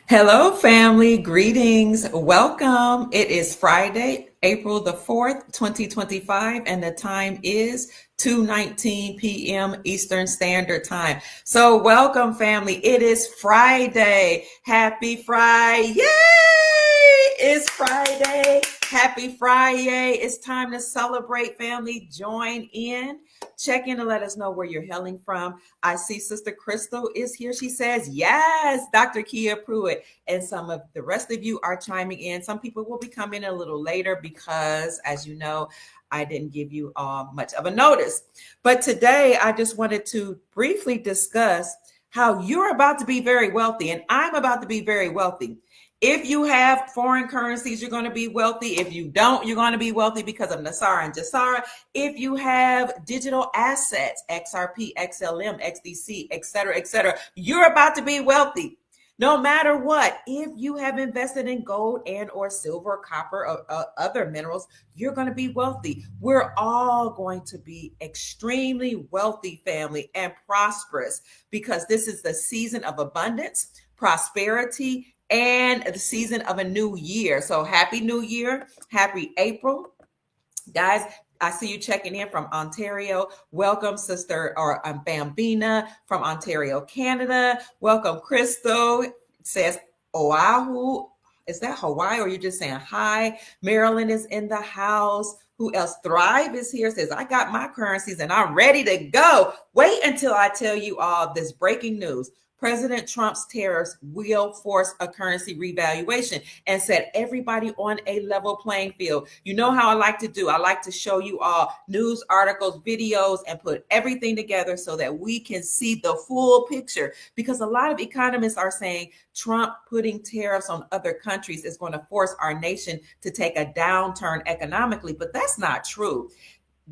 Hello, family. Greetings. Welcome. It is Friday, April the 4th, 2025, and the time is 2:19 p.m. Eastern Standard Time. So, welcome, family. It is Friday. Happy Friday. Yay! It's Friday. Happy Friday. It's time to celebrate, family. Join in. Check in to let us know where you're hailing from. I see Sister Crystal is here. She says, yes, Dr. Kia Pruitt. And some of the rest of you are chiming in. Some people will be coming a little later because, as you know, I didn't give you much of a notice. But today, I just wanted to briefly discuss how you're about to be very wealthy, and I'm about to be very wealthy. If you have foreign currencies, you're going to be wealthy. If you don't, you're going to be wealthy because of Nasara and Jasara. If you have digital assets, XRP, XLM, XDC, et cetera, you're about to be wealthy. No matter what, if you have invested in gold and or silver, copper, or other minerals, you're going to be wealthy. We're all going to be extremely wealthy, family, and prosperous because this is the season of abundance, prosperity, and the season of a new year. So happy new year. Happy April. Guys, I see you checking in from Ontario. Welcome, Sister or Bambina from Ontario, Canada. Welcome, Crystal. It says Oahu. Is that Hawaii or you're just saying hi? Maryland is in the house. Who else? Thrive is here. Says, I got my currencies and I'm ready to go. Wait until I tell you all this breaking news. President Trump's tariffs will force a currency revaluation and set everybody on a level playing field. You know how I like to do. I like to show you all news articles, videos, and put everything together so that we can see the full picture. Because a lot of economists are saying Trump putting tariffs on other countries is going to force our nation to take a downturn economically, but that's not true.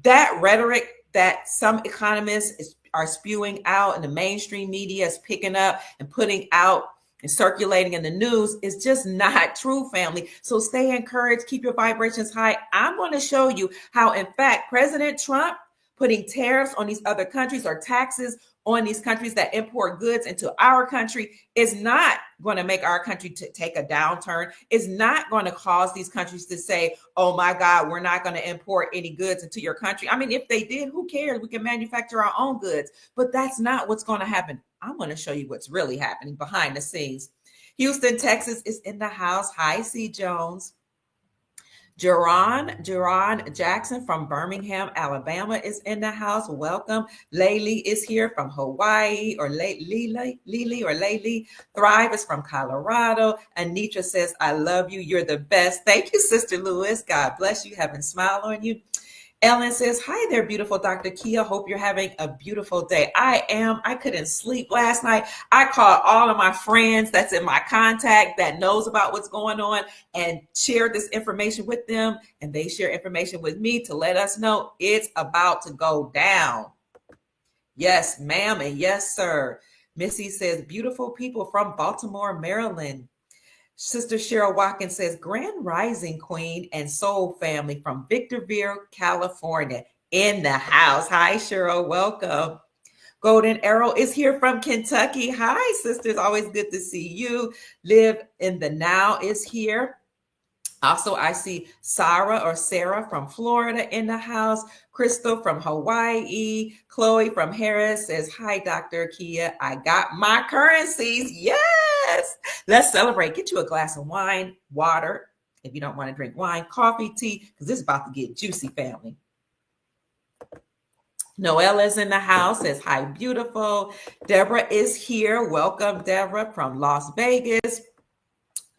That rhetoric that some economists are spewing out and the mainstream media is picking up and putting out and circulating in the news is just not true, family. So stay encouraged, keep your vibrations high. I'm going to show you how, in fact, President Trump putting tariffs on these other countries or taxes on these countries that import goods into our country is not going to make our country take a downturn. It's not going to cause these countries to say, oh my God, we're not going to import any goods into your country. I mean, if they did, who cares? We can manufacture our own goods, but that's not what's going to happen. I'm going to show you what's really happening behind the scenes. Houston, Texas is in the house. Hi, C. Jones. Jerron Jackson from Birmingham, Alabama is in the house. Welcome. Laylee is here from Hawaii, or Laylee. Thrive is from Colorado. Anitra says, I love you. You're the best. Thank you, Sister Lewis. God bless you. Having smile on you. Ellen says, hi there, beautiful Dr. Kia. Hope you're having a beautiful day. I am. I couldn't sleep last night. I called all of my friends that's in my contact that knows about what's going on and shared this information with them. And they share information with me to let us know it's about to go down. Yes, ma'am. And yes, sir. Missy says, beautiful people from Baltimore, Maryland. Sister Cheryl Watkins says, Grand Rising Queen and Soul Family from Victorville, California in the house. Hi, Cheryl. Welcome. Golden Arrow is here from Kentucky. Hi, sisters. Always good to see you. Live in the Now is here. Also, I see Sarah from Florida in the house. Crystal from Hawaii. Chloe from Harris says, hi, Dr. Kia. I got my currencies. Yes. Let's celebrate. Get you a glass of wine, water, if you don't want to drink wine, coffee, tea, because this is about to get juicy, family. Noella's in the house, says, hi, beautiful. Deborah is here. Welcome, Deborah from Las Vegas.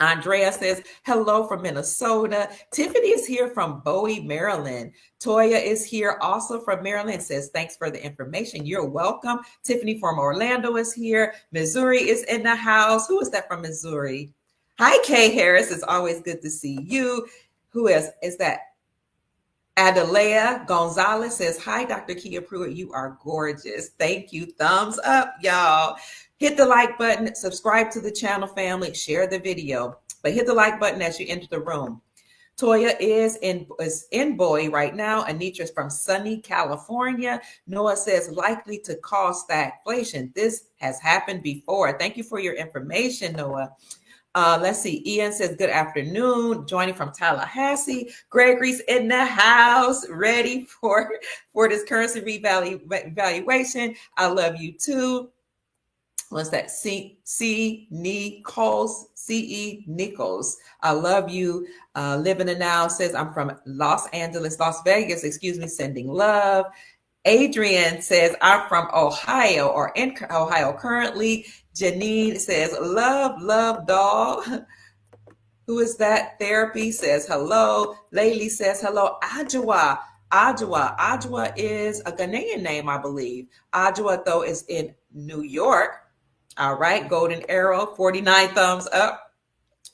Andrea says, hello from Minnesota. Tiffany is here from Bowie, Maryland. Toya is here also from Maryland, says, thanks for the information. You're welcome. Tiffany from Orlando is here. Missouri is in the house. Who is that from Missouri? Hi, Kay Harris. It's always good to see you. Who is that? Adelea Gonzalez says, hi, Dr. Kia Pruitt. You are gorgeous. Thank you. Thumbs up, y'all. Hit the like button, subscribe to the channel, family, share the video, but hit the like button as you enter the room. Toya is in Bowie right now. Anitra's from sunny California. Noah says, likely to cause stagflation. This has happened before. Thank you for your information, Noah. Let's see. Ian says, good afternoon. Joining from Tallahassee. Gregory's in the house, ready for this currency revaluation. I love you too. What's that? C. Nichols. I love you. Living in Now says, I'm from Las Vegas, sending love. Adrian says, I'm from Ohio or in Ohio currently. Janine says, love, dog. Who is that? Therapy says hello. Laylee says hello. Adjoa is a Ghanaian name, I believe. Adjoa, though, is in New York. All right. Golden Arrow, 49 thumbs up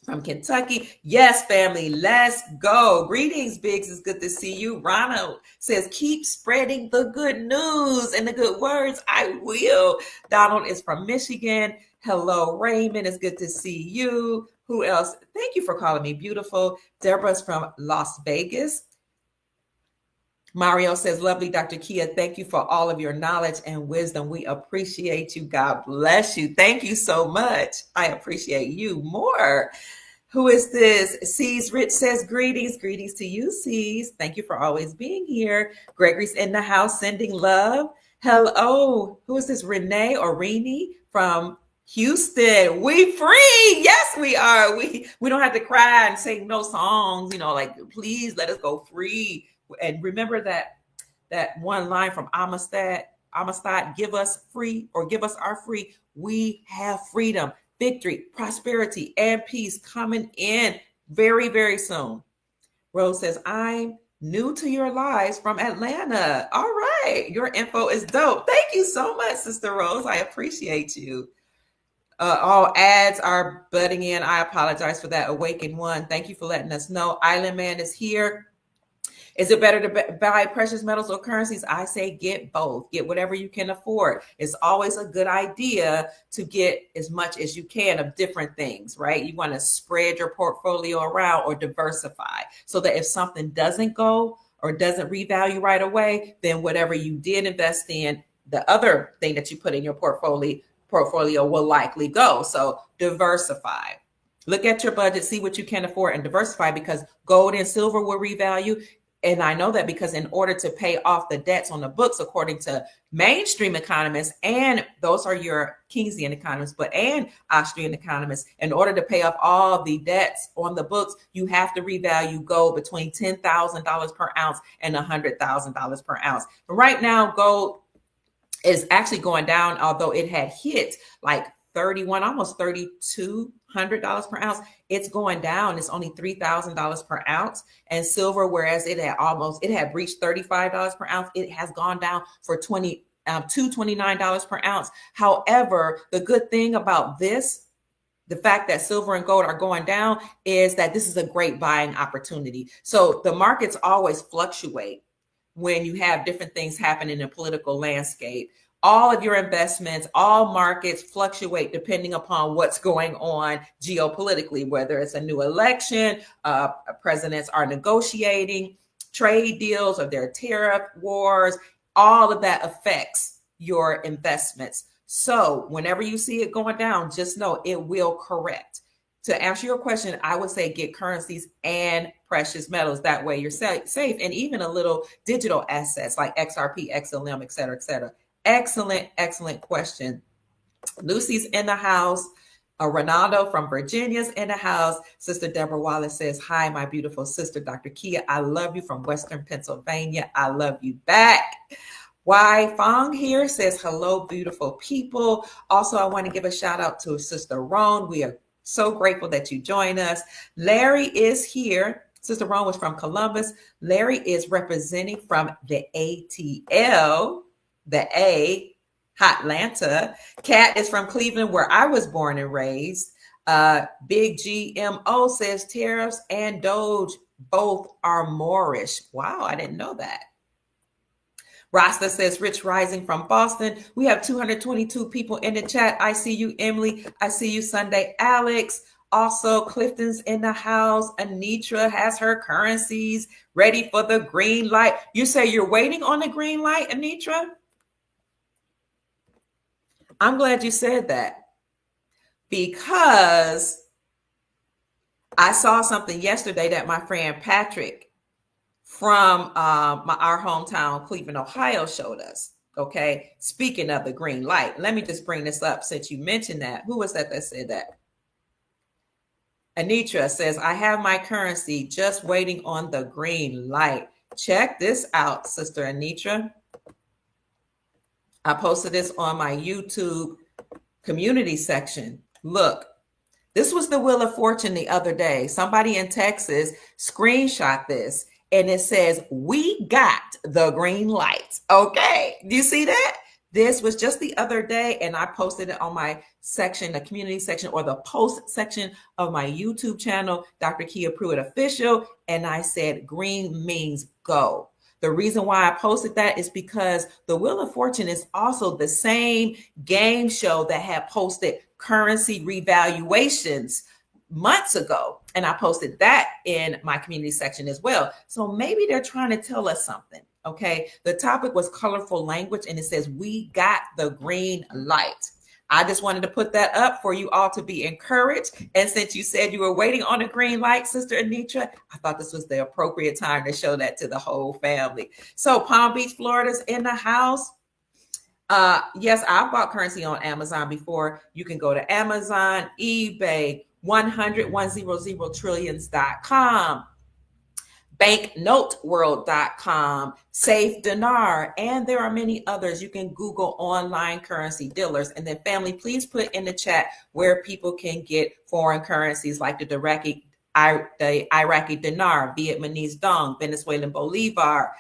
from Kentucky. Yes, family, let's go. Greetings, Biggs. It's good to see you. Ronald says, keep spreading the good news and the good words. I will. Donald is from Michigan. Hello, Raymond. It's good to see you. Who else? Thank you for calling me beautiful. Deborah's from Las Vegas. Mario says, lovely Dr. Kia, thank you for all of your knowledge and wisdom. We appreciate you. God bless you. Thank you so much. I appreciate you more. Who is this? C's Rich says, greetings to you, C's. Thank you for always being here. Gregory's in the house sending love. Hello. Who is this? Renee or Rini from Houston. We free. Yes, we are. We don't have to cry and sing no songs, like, please let us go free. And remember that one line from Amistad, give us free or give us our free. We have freedom, victory, prosperity, and peace coming in very, very soon. Rose says, I'm new to your lives from Atlanta. All right. Your info is dope. Thank you so much, Sister Rose. I appreciate you. All ads are butting in. I apologize for that. Awakened One. Thank you for letting us know. Island Man is here. Is it better to buy precious metals or currencies? I say get both. Get whatever you can afford. It's always a good idea to get as much as you can of different things, right? You want to spread your portfolio around or diversify so that if something doesn't go or doesn't revalue right away, then whatever you did invest in, the other thing that you put in your portfolio will likely go. So diversify. Look at your budget, see what you can afford and diversify, because gold and silver will revalue. And I know that because in order to pay off the debts on the books, according to mainstream economists, and those are your Keynesian economists, and Austrian economists, in order to pay off all the debts on the books, you have to revalue gold between $10,000 per ounce and $100,000 per ounce. But right now, gold is actually going down, although it had hit like 31, almost $3,200 per ounce. It's going down. It's only $3,000 per ounce. And silver, whereas it had reached $35 per ounce, it has gone down for $29 per ounce. However, the good thing about this, the fact that silver and gold are going down, is that this is a great buying opportunity. So the markets always fluctuate when you have different things happen in the political landscape. All of your investments, all markets fluctuate depending upon what's going on geopolitically, whether it's a new election, presidents are negotiating trade deals or their tariff wars. All of that affects your investments. So whenever you see it going down, just know it will correct. To answer your question, I would say get currencies and precious metals. That way you're safe, and even a little digital assets like XRP, XLM, et cetera, et cetera. Excellent question. Lucy's in the house. Ronaldo from Virginia's in the house. Sister Deborah Wallace says, hi, my beautiful sister, Dr. Kia. I love you from Western Pennsylvania. I love you back. Wai Fong here says, hello, beautiful people. Also, I want to give a shout out to Sister Roan. We are so grateful that you join us. Larry is here. Sister Roan was from Columbus. Larry is representing from the ATL. The A, Hotlanta. Kat is from Cleveland, where I was born and raised. Big GMO says tariffs and Doge both are Moorish. Wow, I didn't know that. Rasta says Rich Rising from Boston. We have 222 people in the chat. I see you, Emily. I see you, Sunday Alex. Also, Clifton's in the house. Anitra has her currencies ready for the green light. You say you're waiting on the green light, Anitra? I'm glad you said that, because I saw something yesterday that my friend Patrick from our hometown, Cleveland, Ohio, showed us. Okay. Speaking of the green light, let me just bring this up since you mentioned that. Who was that said that? Anitra says, I have my currency just waiting on the green light. Check this out, Sister Anitra. I posted this on my YouTube community section. Look, this was the Wheel of Fortune the other day. Somebody in Texas screenshot this and it says, we got the green light. Okay. Do you see that? This was just the other day, and I posted it on my section, the community section, or the post section of my YouTube channel, Dr. Kia Pruitt Official, and I said, green means go. The reason why I posted that is because the Wheel of Fortune is also the same game show that had posted currency revaluations months ago. And I posted that in my community section as well. So maybe they're trying to tell us something. Okay. The topic was colorful language, and it says, we got the green light. I just wanted to put that up for you all to be encouraged. And since you said you were waiting on a green light, Sister Anitra, I thought this was the appropriate time to show that to the whole family. So Palm Beach, Florida's in the house. Yes, I've bought currency on Amazon before. You can go to Amazon, eBay, 100trillions.com. banknoteworld.com, Safe Dinar, and there are many others. You can Google online currency dealers. And then family, please put in the chat where people can get foreign currencies like the Iraqi dinar, Vietnamese dong, Venezuelan bolivar,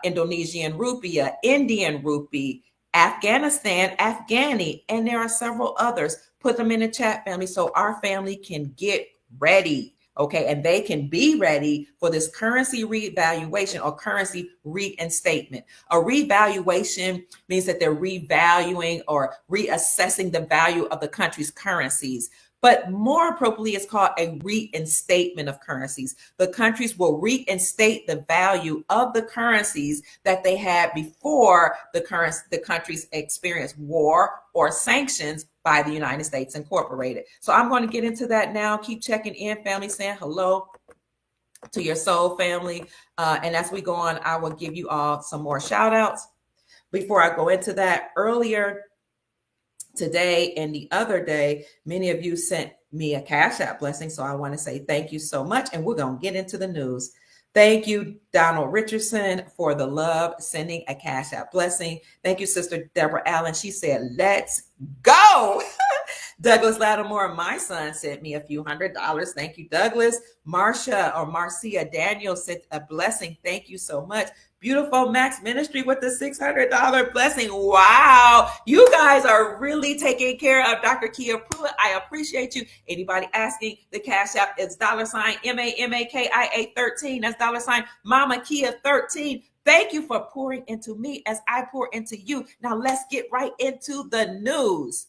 Indonesian rupiah, Indian rupee, Afghanistan, Afghani, and there are several others. Put them in the chat, family, so our family can get ready. Okay, and they can be ready for this currency revaluation or currency reinstatement. A revaluation means that they're revaluing or reassessing the value of the country's currencies. But more appropriately, it's called a reinstatement of currencies. The countries will reinstate the value of the currencies that they had before the countries experienced war or sanctions by the United States Incorporated. So I'm going to get into that now. Keep checking in, family, saying hello to your soul family. And as we go on, I will give you all some more shout outs. Before I go into that, earlier today and the other day, many of you sent me a Cash App blessing. So I want to say thank you so much. And we're going to get into the news. Thank you, Donald Richardson, for the love, sending a Cash App blessing. Thank you, Sister Deborah Allen. She said, let's go. Douglas Lattimore, my son, sent me a few $100s. Thank you, Douglas. Marcia Daniel sent a blessing. Thank you so much. Beautiful Max Ministry with the $600 blessing. Wow. You guys are really taking care of Dr. Kia Pruitt. I appreciate you. Anybody asking, the Cash App is $MAMAKIA 13. That's Mama Kia 13. Thank you for pouring into me as I pour into you. Now let's get right into the news.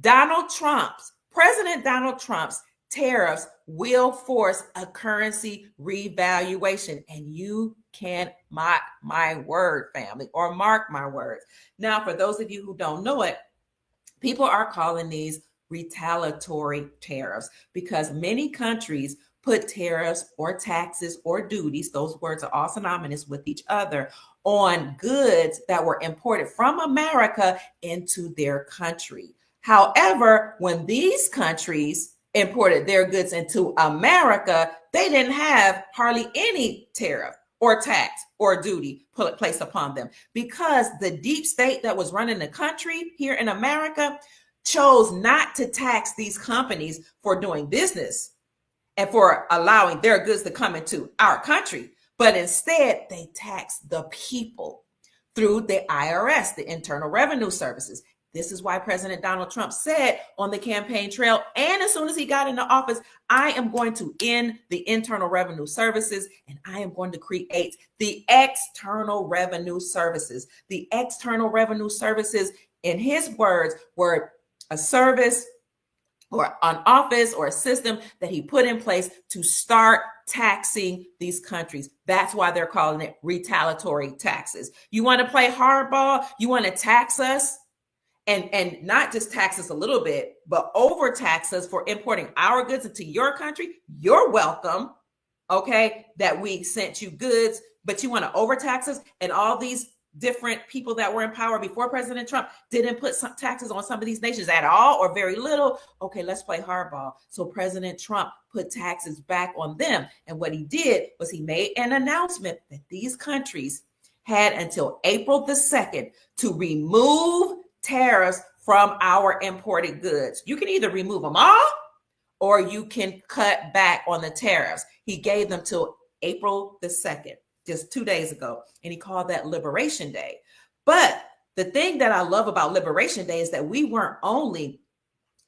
President Donald Trump's tariffs will force a currency revaluation, and you can't mock my word, family, or mark my words. Now, for those of you who don't know it, people are calling these retaliatory tariffs because many countries put tariffs or taxes or duties, those words are all synonymous with each other, on goods that were imported from America into their country. However, when these countries imported their goods into America, they didn't have hardly any tariff or tax or duty placed upon them because the deep state that was running the country here in America chose not to tax these companies for doing business and for allowing their goods to come into our country. But instead, they taxed the people through the IRS, the Internal Revenue Services. This is why President Donald Trump said on the campaign trail, and as soon as he got into office, I am going to end the Internal Revenue Services and I am going to create the External Revenue Services. The External Revenue Services, in his words, were a service or an office or a system that he put in place to start taxing these countries. That's why they're calling it retaliatory taxes. You want to play hardball? You want to tax us? and not just tax us a little bit, but overtax us for importing our goods into your country, you're welcome. Okay, that we sent you goods, but you want to overtax us, and all these different people that were in power before President Trump didn't put some taxes on some of these nations at all or very little. Okay, let's play hardball. So President Trump put taxes back on them. And what he did was he made an announcement that these countries had until April the 2nd to remove tariffs from our imported goods. You can either remove them all or you can cut back on the tariffs. He gave them till April the 2nd, just 2 days ago, and he called that Liberation Day. But the thing that I love about Liberation Day is that we weren't only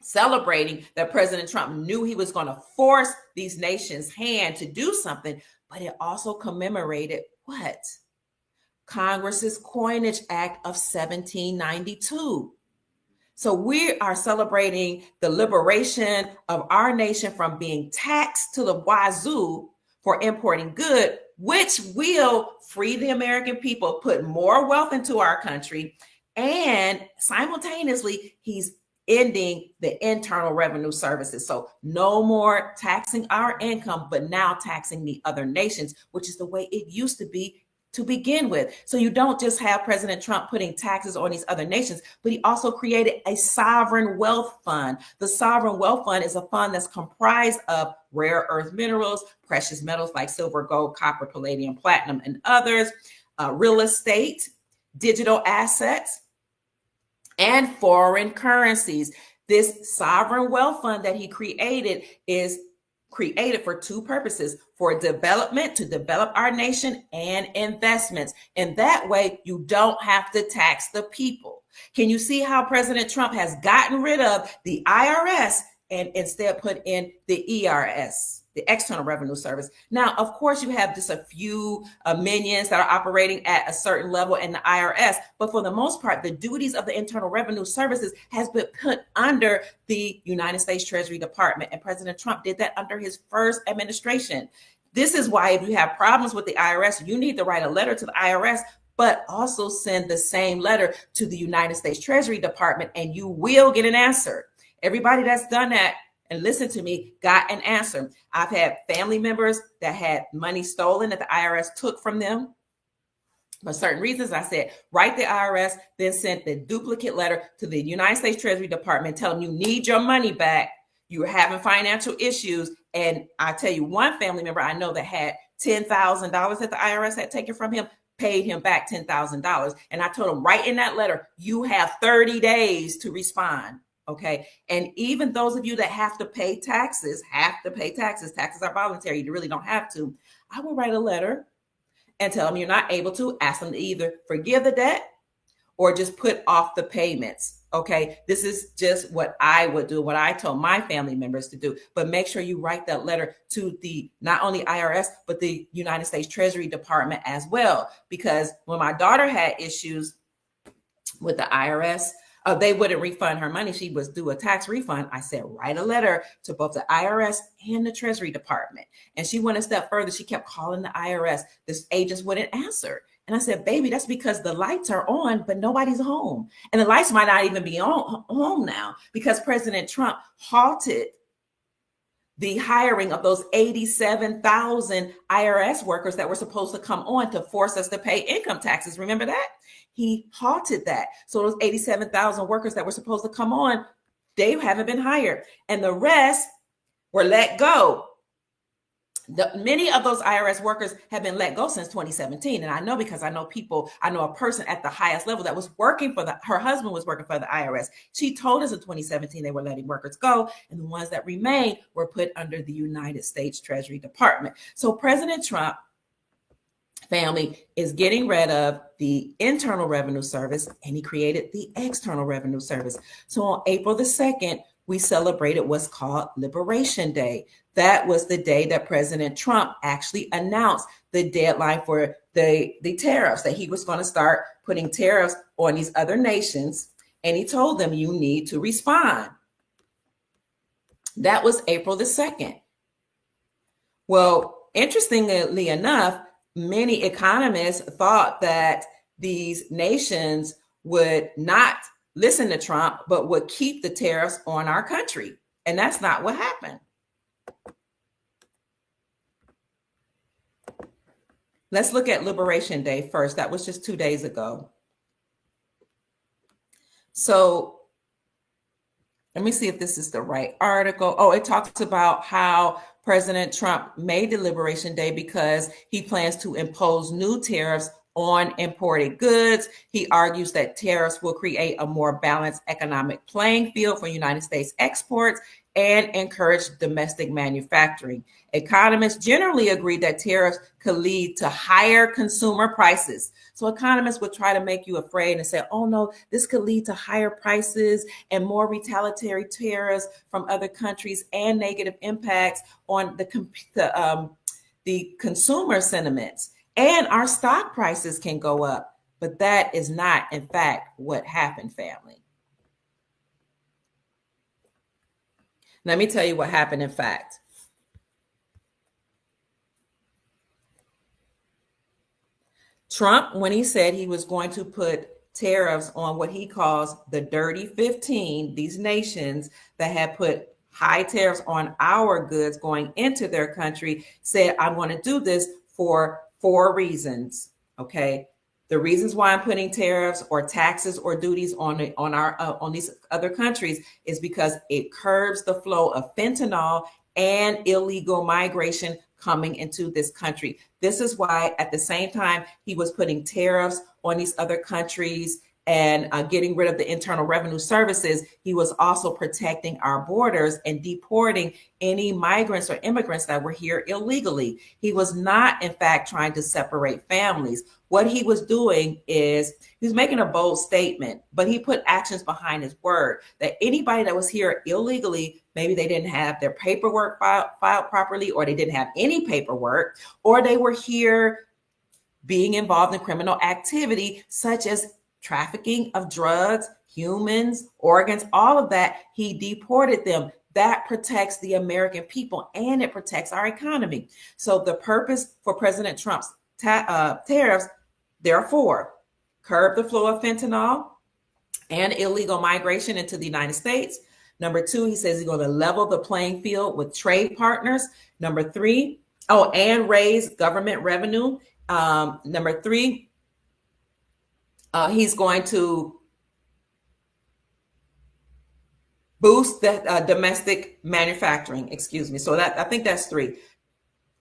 celebrating that President Trump knew he was going to force these nations' hand to do something, but it also commemorated what? Congress's Coinage Act of 1792. So we are celebrating the liberation of our nation from being taxed to the wazoo for importing goods, which will free the American people, put more wealth into our country, and simultaneously, he's ending the Internal Revenue Services. So no more taxing our income, but now taxing the other nations, which is the way it used to be to begin with. So you don't just have President Trump putting taxes on these other nations, but he also created a sovereign wealth fund. The sovereign wealth fund is a fund that's comprised of rare earth minerals, precious metals like silver, gold, copper, palladium, platinum, and others, real estate, digital assets, and foreign currencies. This sovereign wealth fund that he created is created for two purposes: for development, to develop our nation, and investments. And that way you don't have to tax the people. Can you see how President Trump has gotten rid of the IRS and instead put in the ERS, the External Revenue Service? Now, of course, you have just a few minions that are operating at a certain level in the IRS, but for the most part, the duties of the Internal Revenue Services has been put under the United States Treasury Department, and President Trump did that under his first administration. This is why if you have problems with the IRS, you need to write a letter to the IRS, but also send the same letter to the United States Treasury Department, and you will get an answer. Everybody that's done that and listen to me got an answer. I've had family members that had money stolen that the IRS took from them for certain reasons. I said, write the IRS, then sent the duplicate letter to the United States Treasury Department, tell them you need your money back. You're having financial issues. And I tell you, one family member I know that had $10,000 that the IRS had taken from him, paid him back $10,000. And I told him, write in that letter, you have 30 days to respond. Okay. And even those of you that have to pay taxes, taxes are voluntary. You really don't have to. I will write a letter and tell them you're not able to, ask them to either forgive the debt or just put off the payments. Okay. This is just what I would do, what I told my family members to do. But make sure you write that letter to the not only IRS, but the United States Treasury Department as well. Because when my daughter had issues with the IRS, they wouldn't refund her money. She was due a tax refund. I said, write a letter to both the IRS and the Treasury Department. And she went a step further. She kept calling the IRS. This agent wouldn't answer. And I said, baby, that's because the lights are on, but nobody's home. And the lights might not even be on home now because President Trump halted the hiring of those 87,000 IRS workers that were supposed to come on to force us to pay income taxes. Remember that? He halted that. So those 87,000 workers that were supposed to come on, they haven't been hired. And the rest were let go. Many of those IRS workers have been let go since 2017. And I know because I know a person at the highest level that was working for her husband was working for the IRS. She told us in 2017 they were letting workers go. And the ones that remained were put under the United States Treasury Department. So President Trump family is getting rid of the Internal Revenue Service and he created the External Revenue Service. So on April the 2nd, we celebrated what's called Liberation Day. That was the day that President Trump actually announced the deadline for the tariffs, that he was going to start putting tariffs on these other nations. And he told them, you need to respond. That was April the 2nd. Well, interestingly enough, many economists thought that these nations would not listen to Trump, but would keep the tariffs on our country. And that's not what happened. Let's look at Liberation Day first. That was just 2 days ago. So let me see if this is the right article. Oh, it talks about how President Trump made the Liberation Day because he plans to impose new tariffs on imported goods. He argues that tariffs will create a more balanced economic playing field for United States exports and encourage domestic manufacturing. Economists generally agree that tariffs could lead to higher consumer prices. So economists would try to make you afraid and say, oh no, this could lead to higher prices and more retaliatory tariffs from other countries and negative impacts on the consumer sentiments. And our stock prices can go up. But that is not, in fact, what happened, family. Let me tell you what happened, in fact. Trump, when he said he was going to put tariffs on what he calls the Dirty 15, these nations that had put high tariffs on our goods going into their country, said, I'm going to do this for 4 reasons. Okay. The reasons why I'm putting tariffs or taxes or duties on these other countries is because it curbs the flow of fentanyl and illegal migration coming into this country. This is why at the same time he was putting tariffs on these other countries and getting rid of the Internal Revenue Services, he was also protecting our borders and deporting any migrants or immigrants that were here illegally. He was not, in fact, trying to separate families. What he was doing is he was making a bold statement, but he put actions behind his word that anybody that was here illegally, maybe they didn't have their paperwork filed properly, or they didn't have any paperwork, or they were here being involved in criminal activity such as trafficking of drugs, humans, organs, all of that, he deported them. That protects the American people and it protects our economy. So the purpose for President Trump's tariffs, there are 4. Curb the flow of fentanyl and illegal migration into the United States. Number 2, he says he's going to level the playing field with trade partners. Number 3, and raise government revenue. Number 3, he's going to boost the domestic manufacturing. Excuse me. So that I think that's 3.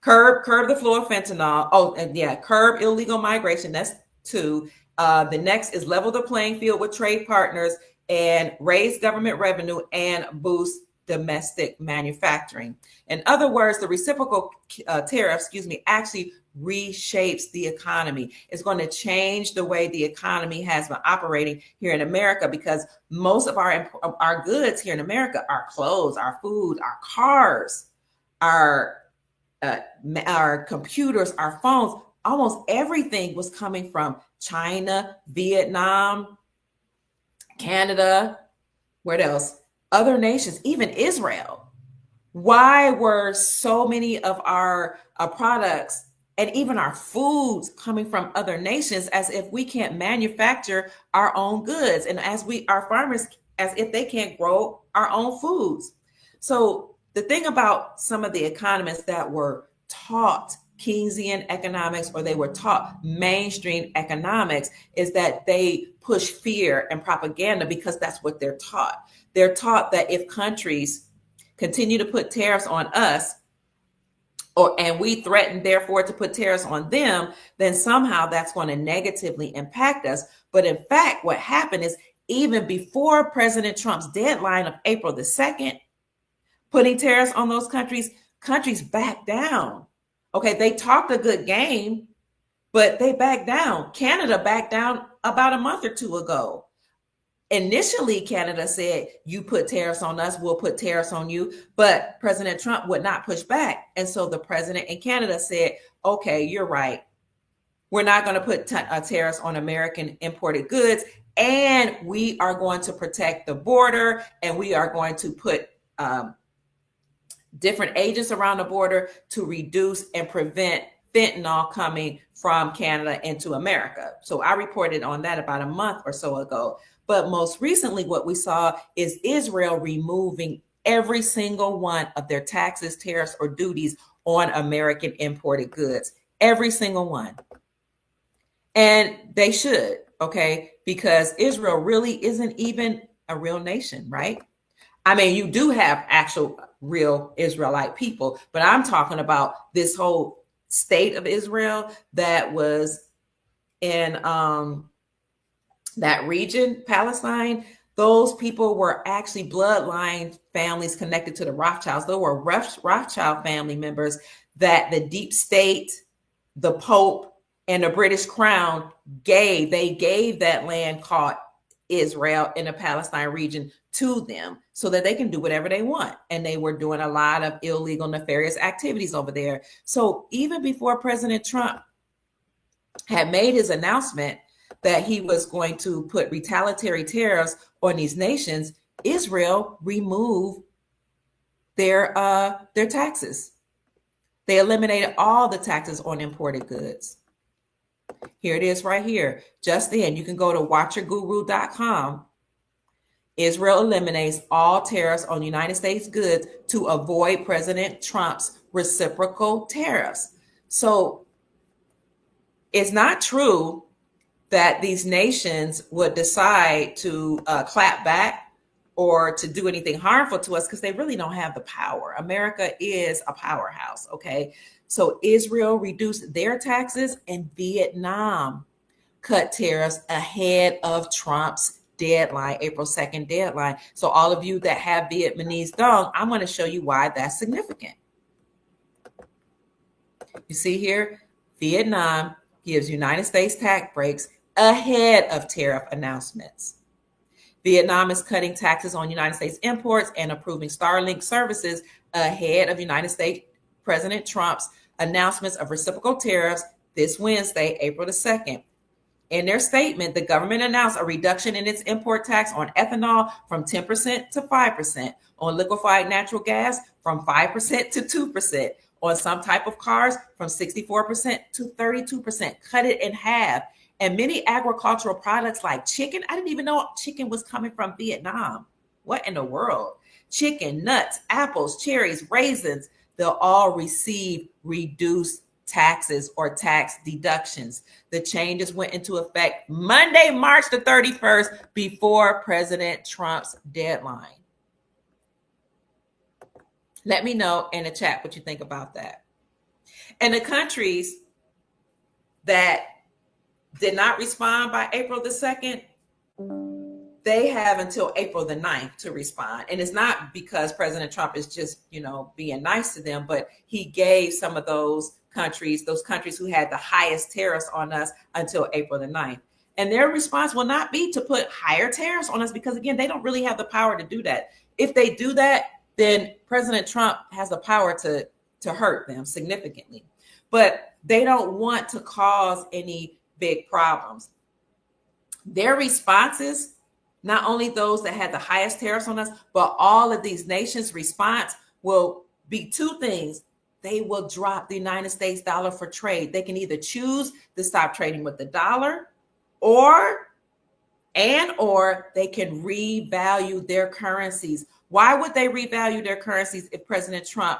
Curb the flow of fentanyl. Oh, and yeah, curb illegal migration. That's 2. The next is level the playing field with trade partners and raise government revenue and boost domestic manufacturing. In other words, the reciprocal tariff, actually reshapes the economy. It's going to change the way the economy has been operating here in America, because most of our goods here in America, our clothes, our food, our cars, our computers, our phones, almost everything was coming from China, Vietnam, Canada, what else? Other nations, even Israel. Why were so many of our products and even our foods coming from other nations, as if we can't manufacture our own goods, and our farmers, as if they can't grow our own foods? So the thing about some of the economists that were taught Keynesian economics, or they were taught mainstream economics, is that they push fear and propaganda because that's what they're taught. They're taught that if countries continue to put tariffs on us, and we threaten, therefore, to put tariffs on them, then somehow that's going to negatively impact us. But in fact, what happened is, even before President Trump's deadline of April the 2nd, putting tariffs on those countries backed down. Okay, they talked a good game, but they backed down. Canada backed down about a month or 2 ago. Initially, Canada said, you put tariffs on us, we'll put tariffs on you. But President Trump would not push back. And so the president in Canada said, okay, you're right. We're not going to put tariffs on American imported goods. And we are going to protect the border. And we are going to put different agents around the border to reduce and prevent fentanyl coming from Canada into America. So I reported on that about a month or so ago. But most recently, what we saw is Israel removing every single one of their taxes, tariffs, or duties on American imported goods. Every single one. And they should, okay? Because Israel really isn't even a real nation, right? I mean, you do have actual real Israelite people, but I'm talking about this whole state of Israel that was in that region, Palestine. Those people were actually bloodline families connected to the Rothschilds. Those were Rothschild family members that the deep state, the Pope, and the British Crown gave. They gave that land called Israel in the Palestine region to them so that they can do whatever they want. And they were doing a lot of illegal, nefarious activities over there. So even before President Trump had made his announcement that he was going to put retaliatory tariffs on these nations, Israel removed their taxes. They eliminated all the taxes on imported goods. Here it is right here. Just then, you can go to watcherguru.com. Israel eliminates all tariffs on United States goods to avoid President Trump's reciprocal tariffs. So it's not true that these nations would decide to clap back or to do anything harmful to us because they really don't have the power. America is a powerhouse, okay? So Israel reduced their taxes and Vietnam cut tariffs ahead of Trump's deadline, April 2nd deadline. So all of you that have Vietnamese dong, I'm going to show you why that's significant. You see here, Vietnam gives United States tax breaks ahead of tariff announcements. Vietnam is cutting taxes on United States imports and approving Starlink services ahead of United States President Trump's announcements of reciprocal tariffs this Wednesday, April the 2nd. In their statement, the government announced a reduction in its import tax on ethanol from 10% to 5%, on liquefied natural gas from 5% to 2%, on some type of cars from 64% to 32%, cut it in half. And many agricultural products like chicken, I didn't even know chicken was coming from Vietnam. What in the world? Chicken, nuts, apples, cherries, raisins, they'll all receive reduced taxes or tax deductions. The changes went into effect Monday, March the 31st, before President Trump's deadline. Let me know in the chat what you think about that. And the countries that did not respond by April the 2nd, they have until April the 9th to respond. And it's not because President Trump is just, being nice to them, but he gave some of those countries who had the highest tariffs on us until April the 9th. And their response will not be to put higher tariffs on us because, again, they don't really have the power to do that. If they do that, then President Trump has the power to hurt them significantly. But they don't want to cause any big problems. Their responses, not only those that had the highest tariffs on us, but all of these nations' response will be two things. They will drop the United States dollar for trade. They can either choose to stop trading with the dollar or they can revalue their currencies. Why would they revalue their currencies if President Trump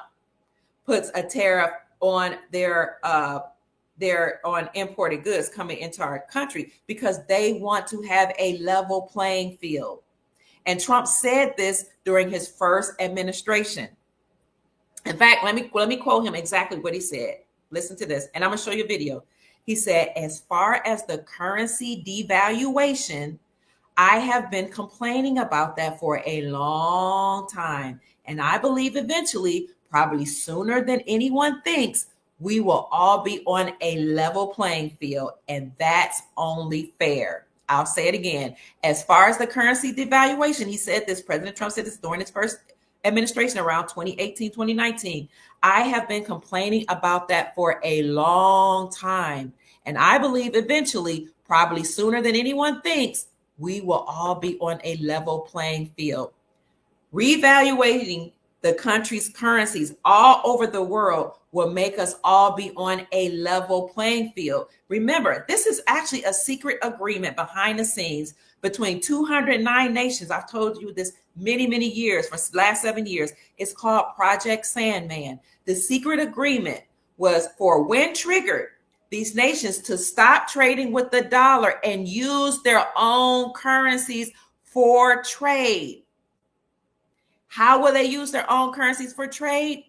puts a tariff on their on imported goods coming into our country? Because they want to have a level playing field. And Trump said this during his first administration. In fact, let me quote him exactly what he said. Listen to this, and I'm going to show you a video. He said, as far as the currency devaluation, I have been complaining about that for a long time. And I believe eventually, probably sooner than anyone thinks, we will all be on a level playing field. And that's only fair. I'll say it again. As far as the currency devaluation, he said this, President Trump said this during his first administration around 2018, 2019. I have been complaining about that for a long time. And I believe eventually, probably sooner than anyone thinks, we will all be on a level playing field. Reevaluating the country's currencies all over the world will make us all be on a level playing field. Remember, this is actually a secret agreement behind the scenes between 209 nations. I've told you this many, many years, for the last 7 years. It's called Project Sandman. The secret agreement was for, when triggered, these nations to stop trading with the dollar and use their own currencies for trade. How will they use their own currencies for trade?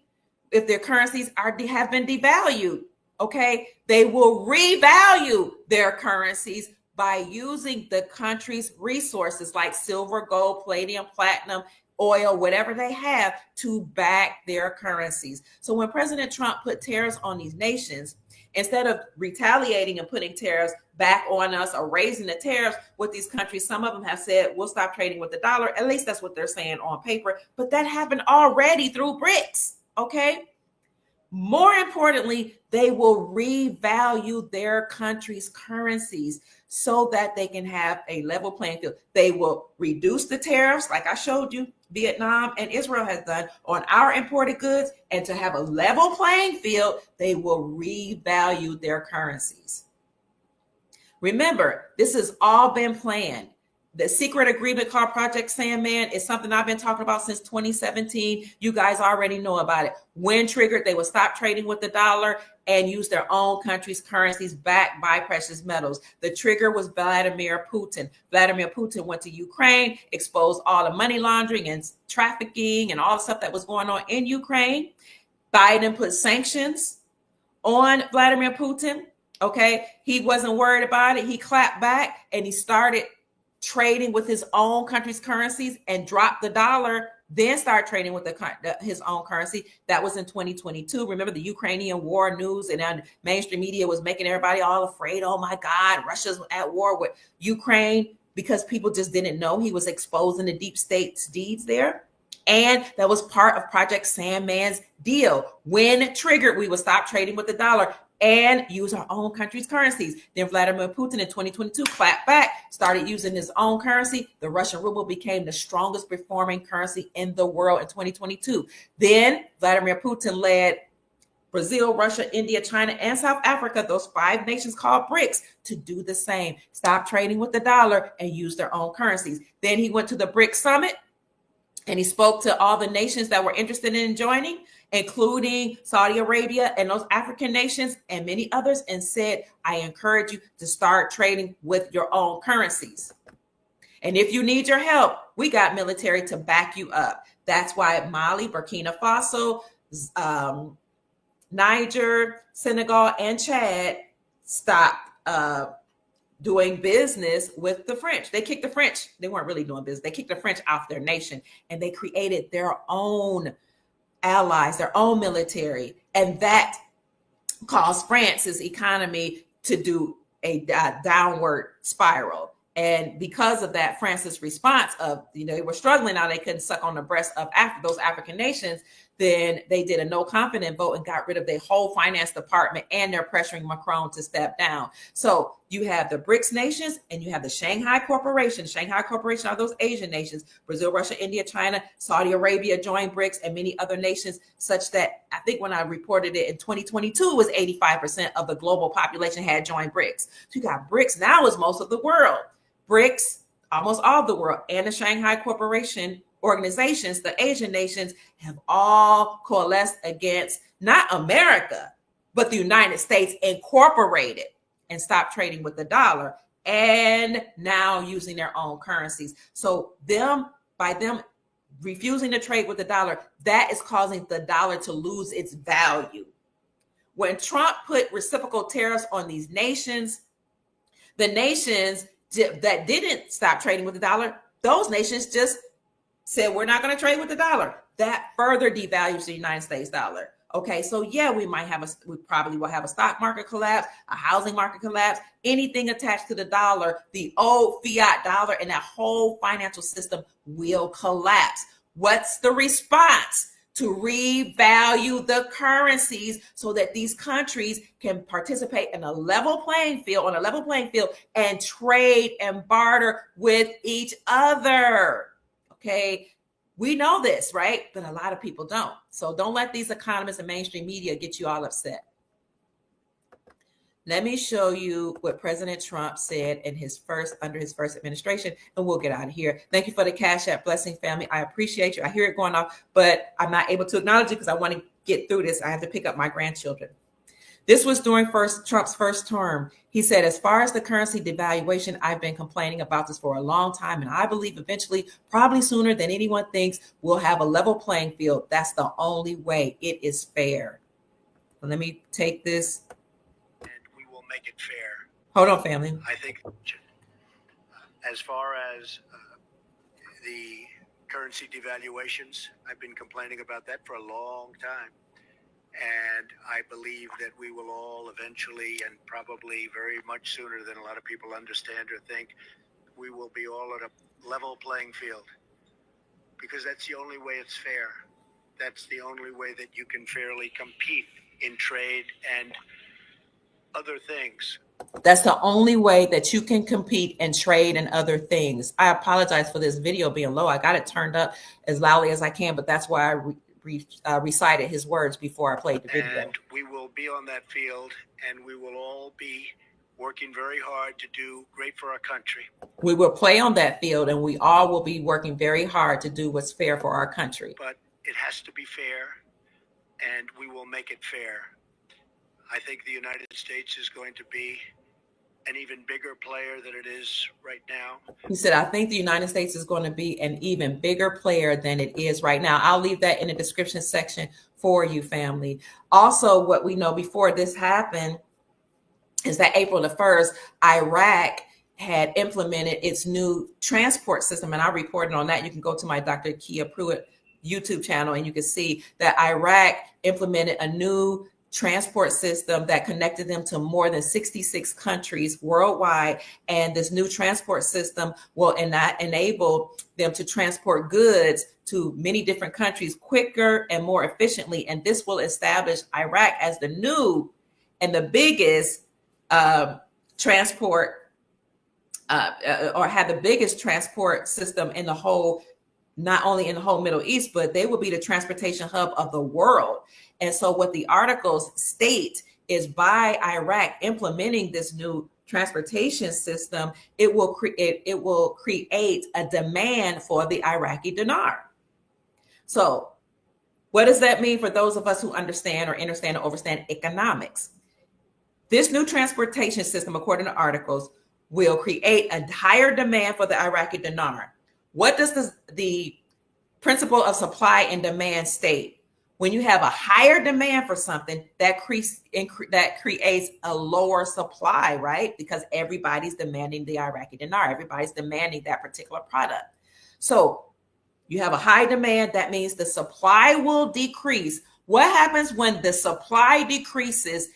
If their currencies have been devalued, okay, they will revalue their currencies by using the country's resources like silver, gold, palladium, platinum, oil, whatever they have, to back their currencies. So when President Trump put tariffs on these nations, instead of retaliating and putting tariffs back on us or raising the tariffs with these countries, some of them have said, we'll stop trading with the dollar. At least that's what they're saying on paper. But that happened already through BRICS, okay? More importantly, they will revalue their country's currencies so that they can have a level playing field. They will reduce the tariffs, like I showed you, Vietnam and Israel has done on our imported goods. And to have a level playing field, they will revalue their currencies. Remember, this has all been planned. The secret agreement called Project Sandman is something I've been talking about since 2017. You guys already know about it. When triggered, they will stop trading with the dollar and use their own country's currencies backed by precious metals. The trigger was Vladimir Putin. Vladimir Putin went to Ukraine, exposed all the money laundering and trafficking and all the stuff that was going on in Ukraine. Biden put sanctions on Vladimir Putin. Okay, he wasn't worried about it. He clapped back and he started trading with his own country's currencies and dropped the dollar, then start trading with his own currency. That was in 2022. Remember the Ukrainian war news, and mainstream media was making everybody all afraid. Oh my God, Russia's at war with Ukraine, because people just didn't know he was exposing the deep state's deeds there. And that was part of Project Sandman's deal. When triggered, we would stop trading with the dollar and use our own country's currencies. Then Vladimir Putin in 2022 clapped back, started using his own currency. The Russian ruble became the strongest performing currency in the world in 2022. Then Vladimir Putin led Brazil, Russia, India, China, and South Africa, those 5 nations called BRICS, to do the same. Stop trading with the dollar and use their own currencies. Then he went to the BRICS summit and he spoke to all the nations that were interested in joining, including Saudi Arabia and those African nations and many others, and said, I encourage you to start trading with your own currencies. And if you need your help, we got military to back you up. That's why Mali, Burkina Faso, Niger, Senegal, and Chad stopped doing business with the French. They kicked the French. They weren't really doing business. They kicked the French off their nation, and they created their own allies, their own military. And that caused France's economy to do a downward spiral. And because of that, France's response of, they were struggling now, they couldn't suck on the breast of those African nations. Then they did a no confidence vote and got rid of their whole finance department, and they're pressuring Macron to step down. So you have the BRICS nations and you have the Shanghai Corporation. Shanghai Corporation are those Asian nations. Brazil, Russia, India, China, Saudi Arabia joined BRICS, and many other nations, such that I think when I reported it in 2022, it was 85% of the global population had joined BRICS. So you got BRICS now is most of the world. BRICS, almost all of the world, and the Shanghai Corporation organizations, the Asian nations, have all coalesced against not America, but the United States Incorporated, and stopped trading with the dollar and now using their own currencies. So by them refusing to trade with the dollar, that is causing the dollar to lose its value. When Trump put reciprocal tariffs on these nations, the nations that didn't stop trading with the dollar, those nations just said, we're not going to trade with the dollar. That further devalues the United States dollar. Okay, so yeah, we probably will have a stock market collapse, a housing market collapse, anything attached to the dollar, the old fiat dollar, and that whole financial system will collapse. What's the response? To revalue the currencies so that these countries can participate in a level playing field, and trade and barter with each other. Okay, we know this, right? But a lot of people don't. So don't let these economists and mainstream media get you all upset. Let me show you what President Trump said in under his first administration, and we'll get out of here. Thank you for the Cash App blessing, family. I appreciate you. I hear it going off, but I'm not able to acknowledge it because I want to get through this. I have to pick up my grandchildren. This was during Trump's first term. He said, as far as the currency devaluation, I've been complaining about this for a long time, and I believe eventually, probably sooner than anyone thinks, we'll have a level playing field. That's the only way. It is fair. So let me take this. And we will make it fair. Hold on, family. I think as far as the currency devaluations, I've been complaining about that for a long time. And I believe that we will all eventually, and probably very much sooner than a lot of people understand or think, we will be all at a level playing field. Because that's the only way it's fair. That's the only way that you can fairly compete in trade and other things. That's the only way that you can compete and trade and other things. I apologize for this video being low. I got it turned up as loudly as I can, but that's why I recited his words before I played the video. And we will be on that field, and we will all be working very hard to do great for our country. We will play on that field, and we all will be working very hard to do what's fair for our country. But it has to be fair, and we will make it fair. I think the United States is going to be an even bigger player than it is right now. He said, I think the United States is going to be an even bigger player than it is right now. I'll leave that in the description section for you, family. Also, what we know before this happened is that April the 1st, Iraq had implemented its new transport system. And I reported on that. You can go to my Dr. Kia Pruitt YouTube channel and you can see that Iraq implemented a new transport system that connected them to more than 66 countries worldwide. And this new transport system will enable them to transport goods to many different countries quicker and more efficiently. And this will establish Iraq as the new and the biggest transport or have the biggest transport system in the whole, not only in the whole Middle East, but they will be the transportation hub of the world. And so what the articles state is by Iraq implementing this new transportation system, it will create a demand for the Iraqi dinar. So what does that mean for those of us who understand or understand or overstand economics? This new transportation system, according to articles, will create a higher demand for the Iraqi dinar. What does the principle of supply and demand state? When you have a higher demand for something, that creates a lower supply, right? Because everybody's demanding the Iraqi dinar. Everybody's demanding that particular product. So you have a high demand. That means the supply will decrease. What happens when the supply decreases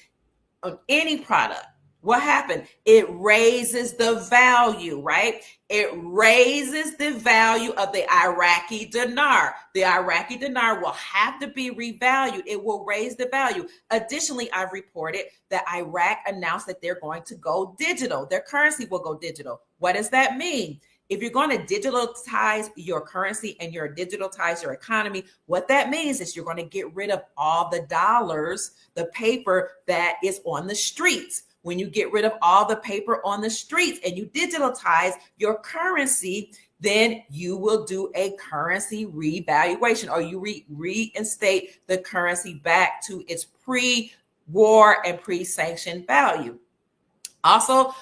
of any product? What happened? It raises the value, right? It raises the value of the Iraqi dinar. The Iraqi dinar will have to be revalued. It will raise the value. Additionally, I've reported that Iraq announced that they're going to go digital. Their currency will go digital. What does that mean? If you're going to digitalize your currency and you're digitalize your economy, what that means is you're going to get rid of all the dollars, the paper that is on the streets. When you get rid of all the paper on the streets and you digitalize your currency, then you will do a currency revaluation, or you reinstate the currency back to its pre-war and pre-sanctioned value. Also,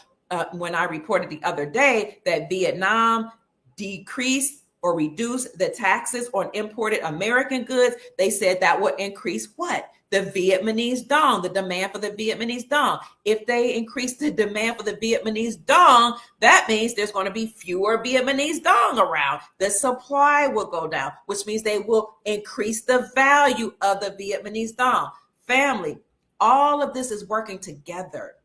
when I reported the other day that Vietnam decreased or reduced the taxes on imported American goods, they said that would increase what? The Vietnamese dong, the demand for the Vietnamese dong. If they increase the demand for the Vietnamese dong, that means there's going to be fewer Vietnamese dong around. The supply will go down, which means they will increase the value of the Vietnamese dong. Family, all of this is working together.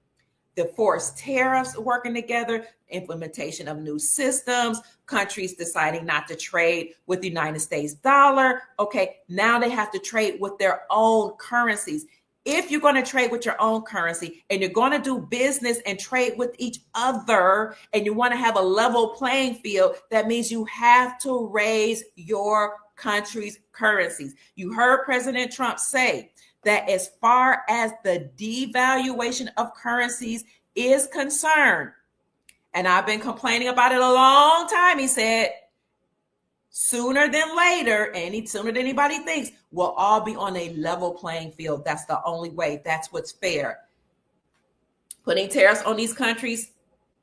The forced tariffs working together, implementation of new systems, countries deciding not to trade with the United States dollar. Okay, now they have to trade with their own currencies. If you're going to trade with your own currency and you're going to do business and trade with each other and you want to have a level playing field, that means you have to raise your country's currencies. You heard President Trump say that as far as the devaluation of currencies is concerned, and I've been complaining about it a long time, he said, sooner than later, sooner than anybody thinks, we'll all be on a level playing field. That's the only way. That's what's fair. Putting tariffs on these countries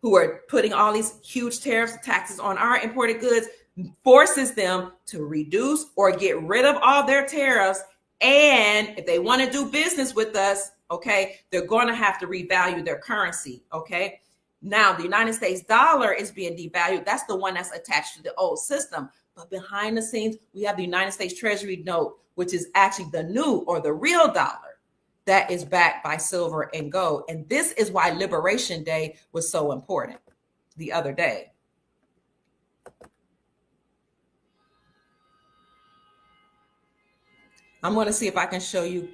who are putting all these huge tariffs and taxes on our imported goods forces them to reduce or get rid of all their tariffs. And if they want to do business with us, okay, they're going to have to revalue their currency, okay? Now, the United States dollar is being devalued. That's the one that's attached to the old system. But behind the scenes, we have the United States Treasury note, which is actually the new or the real dollar that is backed by silver and gold. And this is why Liberation Day was so important the other day. I'm going to see if I can show you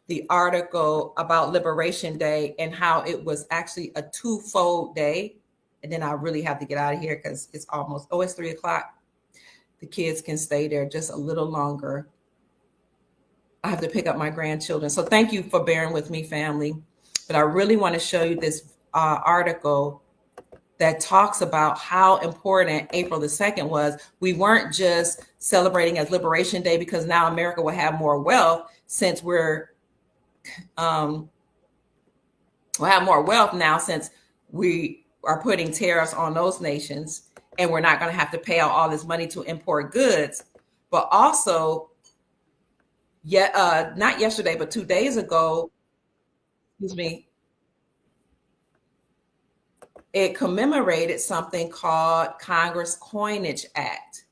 the article about Liberation Day and how it was actually a twofold day. And then I really have to get out of here because it's almost, it's 3 o'clock. The kids can stay there just a little longer. I have to pick up my grandchildren. So thank you for bearing with me, family. But I really want to show you this article that talks about how important April the 2nd was. We weren't just celebrating as Liberation Day because now America will have more wealth since we'll have more wealth now since we are putting tariffs on those nations and we're not going to have to pay out all this money to import goods. But also, not yesterday, but 2 days ago, it commemorated something called Congress Coinage Act.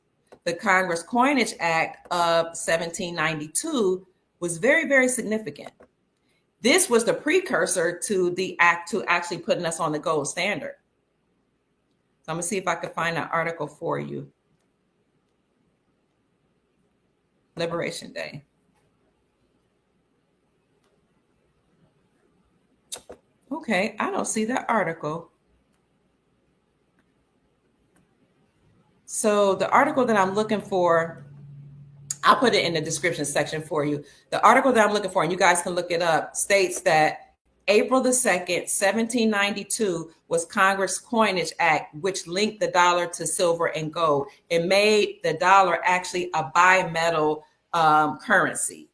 The Congress Coinage Act of 1792 was very, very significant. This was the precursor to the act to actually putting us on the gold standard. So I'm gonna see if I can find an article for you. Liberation Day. Okay, I don't see that article. So the article that I'm looking for, I'll put it in the description section for you. The article that I'm looking for, and you guys can look it up, states that April the 2nd, 1792 was Congress Coinage Act, which linked the dollar to silver and gold. It made the dollar actually a bimetal currency.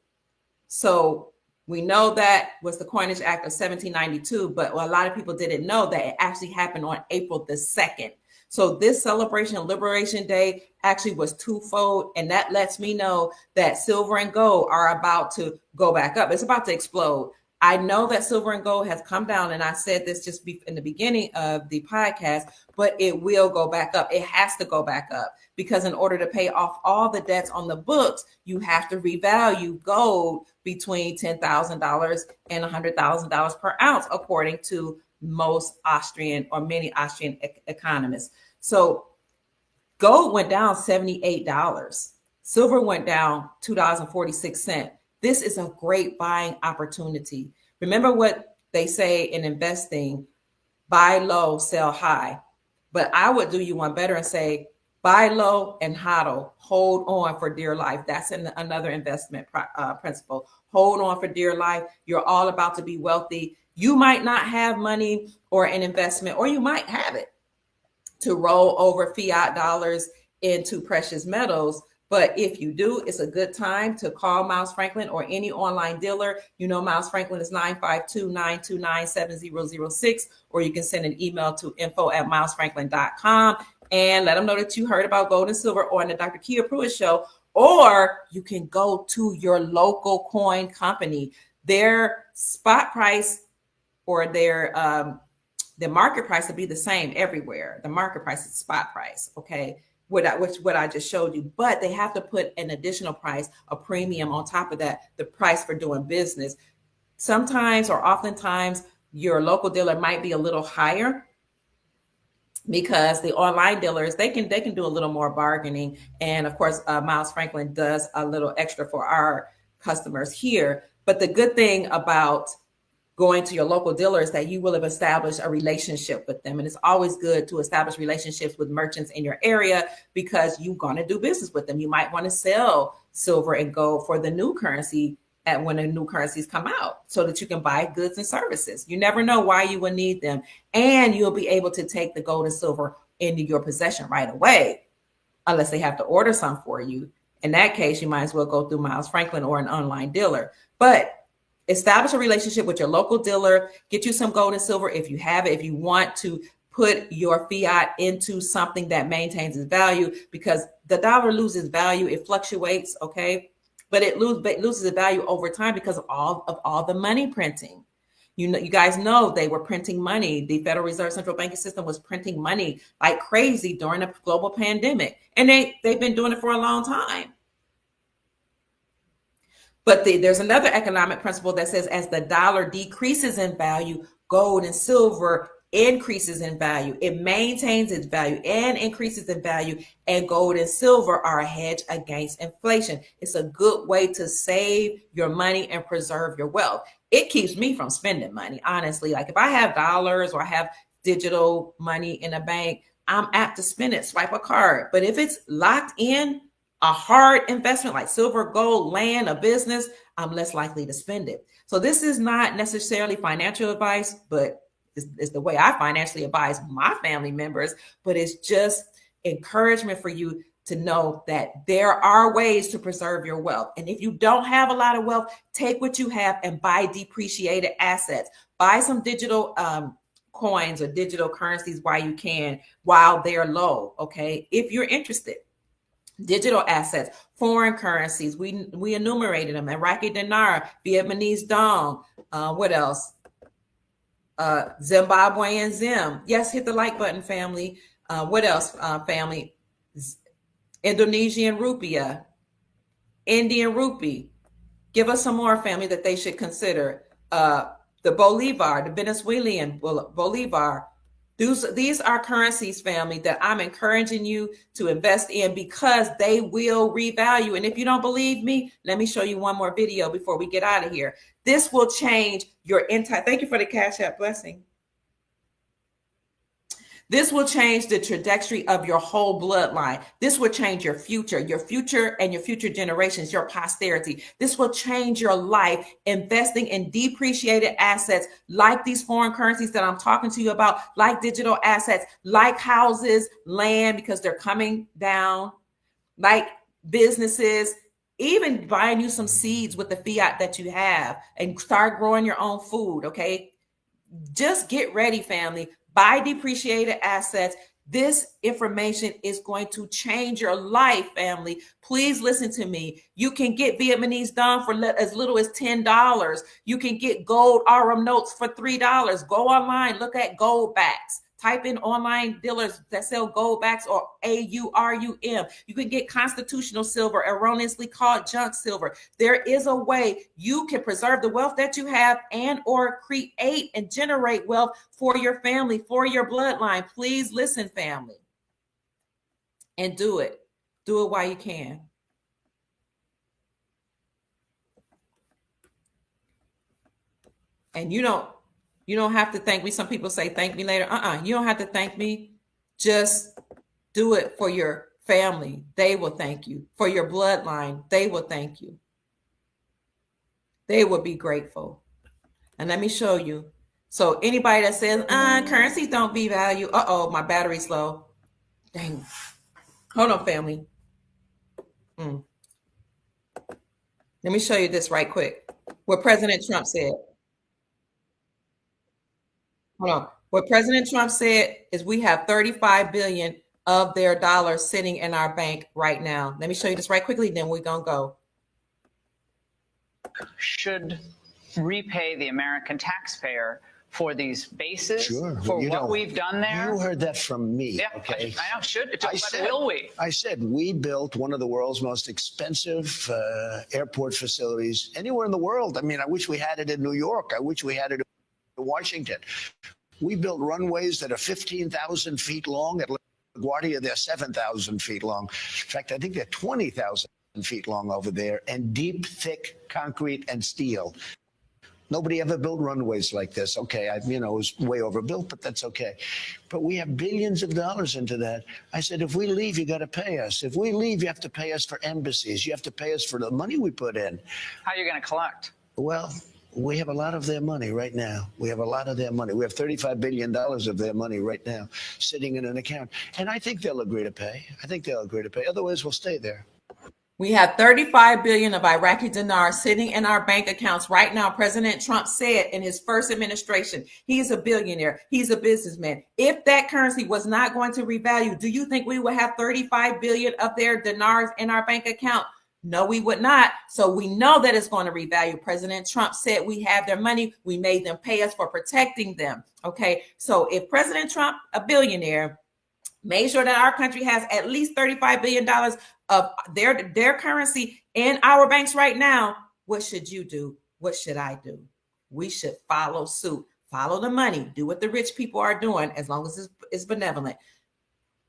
So we know that was the Coinage Act of 1792, but a lot of people didn't know that it actually happened on April the 2nd. So this celebration of Liberation Day actually was twofold, and that lets me know that silver and gold are about to go back up. It's about to explode. I know that silver and gold has come down, and I said this just in the beginning of the podcast, but it will go back up. It has to go back up because in order to pay off all the debts on the books, you have to revalue gold between $10,000 and $100,000 per ounce, according to most Austrian or many Austrian economists. So gold went down $78. Silver went down $2.46. This is a great buying opportunity. Remember what they say in investing, buy low, sell high. But I would do you one better and say, buy low and hodl, hold on for dear life. That's another investment principle. Hold on for dear life. You're all about to be wealthy. You might not have money or an investment, or you might have it to roll over fiat dollars into precious metals. But if you do, it's a good time to call Miles Franklin or any online dealer. You know, Miles Franklin is 952-929-7006, or you can send an email to info@milesfranklin.com and let them know that you heard about gold and silver on the Dr. Kia Pruitt Show, or you can go to your local coin company. Their spot price or their market price will be the same everywhere. The market price is spot price, okay? What I just showed you, but they have to put an additional price, a premium on top of that, the price for doing business. Sometimes or oftentimes your local dealer might be a little higher because the online dealers, they can do a little more bargaining. And of course, Miles Franklin does a little extra for our customers here. But the good thing about going to your local dealer is that you will have established a relationship with them. And it's always good to establish relationships with merchants in your area because you're going to do business with them. You might want to sell silver and gold for the new currency at when the new currencies come out so that you can buy goods and services. You never know why you will need them. And you'll be able to take the gold and silver into your possession right away, unless they have to order some for you. In that case, you might as well go through Miles Franklin or an online dealer. But establish a relationship with your local dealer, get you some gold and silver if you have it, if you want to put your fiat into something that maintains its value, because the dollar loses value, it fluctuates, okay? But it loses its value over time because of all the money printing. You guys know they were printing money. The Federal Reserve Central Banking System was printing money like crazy during the global pandemic. And they've been doing it for a long time. But there's another economic principle that says as the dollar decreases in value, gold and silver increases in value. It maintains its value and increases in value, and gold and silver are a hedge against inflation. It's a good way to save your money and preserve your wealth. It keeps me from spending money, honestly. Like if I have dollars or I have digital money in a bank, I'm apt to spend it, swipe a card. But if it's locked in, a hard investment like silver, gold, land, a business, I'm less likely to spend it. So this is not necessarily financial advice, but it's the way I financially advise my family members. But it's just encouragement for you to know that there are ways to preserve your wealth. And if you don't have a lot of wealth, take what you have and buy depreciated assets. Buy some digital coins or digital currencies while you can, while they're low, okay? If you're interested. Digital assets, foreign currencies, we enumerated them. Iraqi dinar, Vietnamese dong, what else? Zimbabwean zim. Yes, hit the like button, family. What else, family? Indonesian rupiah, Indian rupee. Give us some more, family, that they should consider. The Bolivar, the Venezuelan Bolivar. These are currencies, family, that I'm encouraging you to invest in because they will revalue. And if you don't believe me, let me show you one more video before we get out of here. This will change your entire, thank you for the Cash App blessing. This will change the trajectory of your whole bloodline. This will change your future and your future generations, your posterity. This will change your life, investing in depreciated assets like these foreign currencies that I'm talking to you about, like digital assets, like houses, land, because they're coming down, like businesses, even buying you some seeds with the fiat that you have and start growing your own food, okay? Just get ready, family. Buy depreciated assets. This information is going to change your life, family. Please listen to me. You can get Vietnamese dong for as little as $10. You can get gold RM notes for $3. Go online, look at gold backs. Type in online dealers that sell gold backs or AURUM. You can get constitutional silver, erroneously called junk silver. There is a way you can preserve the wealth that you have and or create and generate wealth for your family, for your bloodline. Please listen, family, and do it. Do it while you can. And you don't have to thank me. Some people say thank me later. You don't have to thank me. Just do it for your family. They will thank you. For your bloodline, they will thank you. They will be grateful. And let me show you. So anybody that says, currencies don't be value. My battery's low. Dang. Hold on, family. Let me show you this right quick. What President Trump said. Hold on. What President Trump said is we have 35 billion of their dollars sitting in our bank right now. Let me show you this right quickly, then we're going to go. Should repay the American taxpayer for these bases, for what we've done there. You heard that from me. Yeah, okay. I know. Will we? I said we built one of the world's most expensive airport facilities anywhere in the world. I mean, I wish we had it in New York. I wish we had it in Washington. We built runways that are 15,000 feet long. At LaGuardia, they're 7,000 feet long. In fact, I think they're 20,000 feet long over there, and deep, thick concrete and steel. Nobody ever built runways like this. Okay, it was way overbuilt, but that's okay. But we have billions of dollars into that. I said, if we leave, you got to pay us. If we leave, you have to pay us for embassies. You have to pay us for the money we put in. How are you going to collect? Well, we have a lot of their money right now. We have a lot of their money. We have $35 billion of their money right now sitting in an account. And I think they'll agree to pay. Otherwise, we'll stay there. We have 35 billion of Iraqi dinars sitting in our bank accounts right now. President Trump said in his first administration, he's a billionaire. He's a businessman. If that currency was not going to revalue, do you think we would have 35 billion of their dinars in our bank account? No, we would not. So we know that it's going to revalue. President Trump said we have their money. We made them pay us for protecting them. Okay. So if President Trump, a billionaire, made sure that our country has at least $35 billion of their currency in our banks right now, what should you do? What should I do? We should follow suit. Follow the money. Do what the rich people are doing as long as it's benevolent.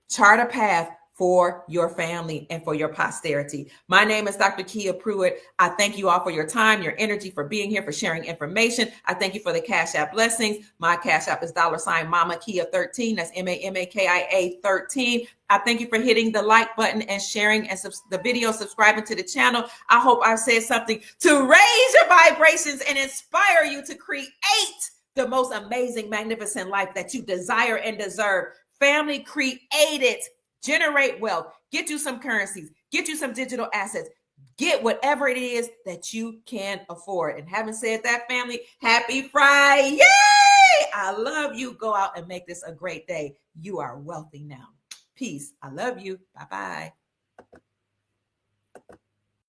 Chart a path for your family and for your posterity. My name is Dr. Kia Pruitt. I thank you all for your time, your energy, for being here, for sharing information. I thank you for the Cash App blessings. My Cash App is $ Mama Kia 13. That's MAMAKIA 13. I thank you for hitting the like button and sharing and the video, subscribing to the channel. I hope I've said something to raise your vibrations and inspire you to create the most amazing, magnificent life that you desire and deserve. Family, create it. Generate wealth, get you some currencies, get you some digital assets, get whatever it is that you can afford. And having said that, family, happy Friday. Yay! I love you. Go out and make this a great day. You are wealthy now. Peace. I love you. Bye-bye.